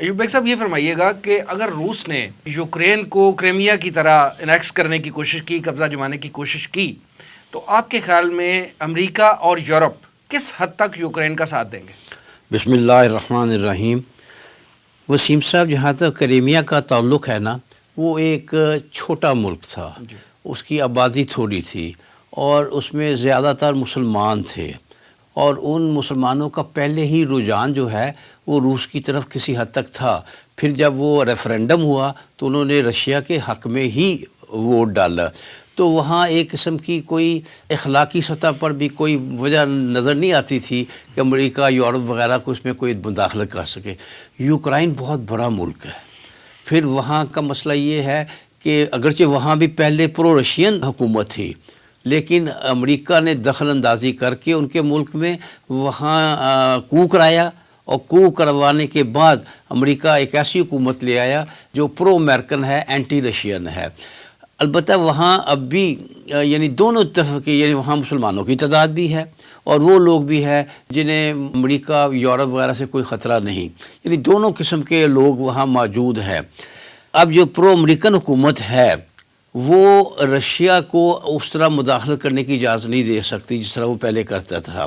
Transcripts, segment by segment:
Ayub bag صاحب یہ فرمائیے گا کہ اگر روس نے یوکرین کو کرائمیا کی طرح انیکس کرنے کی کوشش کی، قبضہ جمانے کی کوشش کی، تو آپ کے خیال میں امریکہ اور یورپ کس حد تک یوکرین کا ساتھ دیں گے؟ بسم اللہ الرحمن الرحیم۔ وسیم صاحب، جہاں تک کرائمیا کا تعلق ہے نا، وہ ایک چھوٹا ملک تھا، اس کی آبادی تھوڑی تھی اور اس میں زیادہ تر مسلمان تھے، اور ان مسلمانوں کا پہلے ہی رجحان جو ہے وہ روس کی طرف کسی حد تک تھا۔ پھر جب وہ ریفرینڈم ہوا تو انہوں نے رشیا کے حق میں ہی ووٹ ڈالا، تو وہاں ایک قسم کی کوئی اخلاقی سطح پر بھی کوئی وجہ نظر نہیں آتی تھی کہ امریکہ یورپ وغیرہ کو اس میں کوئی مداخلت کر سکے۔ یوکرائن بہت بڑا ملک ہے، پھر وہاں کا مسئلہ یہ ہے کہ اگرچہ وہاں بھی پہلے پرو رشین حکومت تھی، لیکن امریکہ نے دخل اندازی کر کے ان کے ملک میں وہاں کو کرایا، اور کو کروانے کے بعد امریکہ ایک ایسی حکومت لے آیا جو پرو امریکن ہے، اینٹی رشین ہے۔ البتہ وہاں اب بھی یعنی دونوں طرف کے، یعنی وہاں مسلمانوں کی تعداد بھی ہے اور وہ لوگ بھی ہے جنہیں امریکہ یورپ وغیرہ سے کوئی خطرہ نہیں، یعنی دونوں قسم کے لوگ وہاں موجود ہیں۔ اب جو پرو امریکن حکومت ہے وہ رشیا کو اس طرح مداخلت کرنے کی اجازت نہیں دے سکتی جس طرح وہ پہلے کرتا تھا،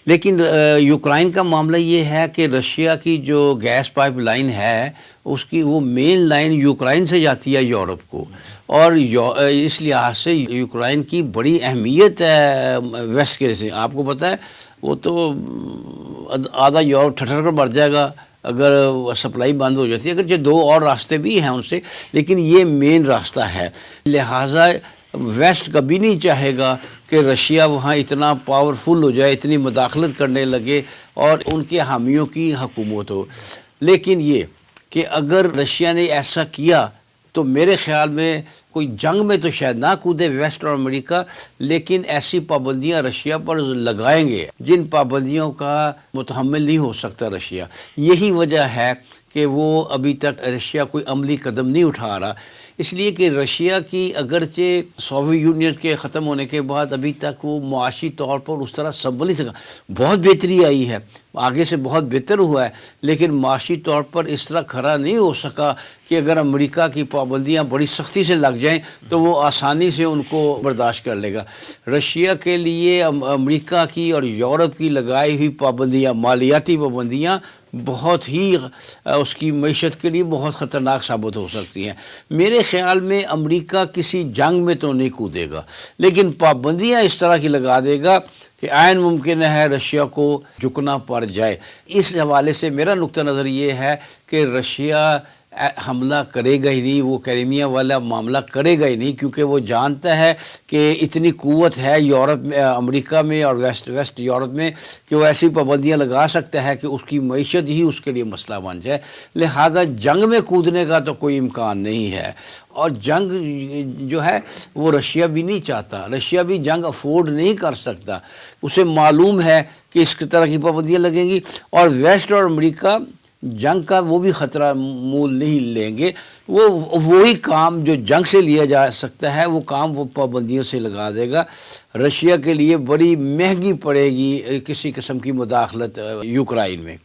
لیکن یوکرائن کا معاملہ یہ ہے کہ رشیا کی جو گیس پائپ لائن ہے اس کی وہ مین لائن یوکرائن سے جاتی ہے یورپ کو، اور اس لحاظ سے یوکرائن کی بڑی اہمیت ہے ویسٹ کے سے۔ آپ کو پتہ ہے وہ تو آدھا یورپ ٹھٹر کر مر جائے گا اگر سپلائی بند ہو جاتی ہے، اگرچہ دو اور راستے بھی ہیں ان سے، لیکن یہ مین راستہ ہے۔ لہٰذا ویسٹ کبھی نہیں چاہے گا کہ رشیا وہاں اتنا پاورفل ہو جائے، اتنی مداخلت کرنے لگے اور ان کے حامیوں کی حکومت ہو۔ لیکن یہ کہ اگر رشیا نے ایسا کیا تو میرے خیال میں کوئی جنگ میں تو شاید نہ کودے ویسٹ اور امریکہ، لیکن ایسی پابندیاں رشیا پر لگائیں گے جن پابندیوں کا متحمل نہیں ہو سکتا رشیا۔ یہی وجہ ہے کہ وہ ابھی تک رشیا کوئی عملی قدم نہیں اٹھا رہا، اس لیے کہ رشیا کی اگرچہ سوویت یونین کے ختم ہونے کے بعد ابھی تک وہ معاشی طور پر اس طرح سنبھل نہیں سکا۔ بہت بہتری آئی ہے، آگے سے بہت بہتر ہوا ہے، لیکن معاشی طور پر اس طرح کھڑا نہیں ہو سکا کہ اگر امریکہ کی پابندیاں بڑی سختی سے لگ جائیں تو وہ آسانی سے ان کو برداشت کر لے گا۔ رشیا کے لیے امریکہ کی اور یورپ کی لگائی ہوئی پابندیاں، مالیاتی پابندیاں، بہت ہی اس کی معیشت کے لیے بہت خطرناک ثابت ہو سکتی ہیں۔ میرے خیال میں امریکہ کسی جنگ میں تو نہیں کودے گا، لیکن پابندیاں اس طرح کی لگا دے گا کہ عین ممکن ہے رشیا کو جھکنا پڑ جائے۔ اس حوالے سے میرا نقطہ نظر یہ ہے کہ رشیا حملہ کرے گا ہی نہیں، وہ کرائمیا والا معاملہ کرے گا ہی نہیں، کیونکہ وہ جانتا ہے کہ اتنی قوت ہے یورپ میں، امریکہ میں اور ویسٹ یورپ میں، کہ وہ ایسی پابندیاں لگا سکتا ہے کہ اس کی معیشت ہی اس کے لیے مسئلہ بن جائے۔ لہٰذا جنگ میں کودنے کا تو کوئی امکان نہیں ہے، اور جنگ جو ہے وہ رشیا بھی نہیں چاہتا، رشیا بھی جنگ افورڈ نہیں کر سکتا۔ اسے معلوم ہے کہ اس طرح کی پابندیاں لگیں گی، اور ویسٹ اور امریکہ جنگ کا وہ بھی خطرہ مول نہیں لیں گے۔ وہ وہی کام جو جنگ سے لیا جا سکتا ہے وہ کام وہ پابندیوں سے لگا دے گا۔ رشیا کے لیے بڑی مہنگی پڑے گی کسی قسم کی مداخلت یوکرائن میں۔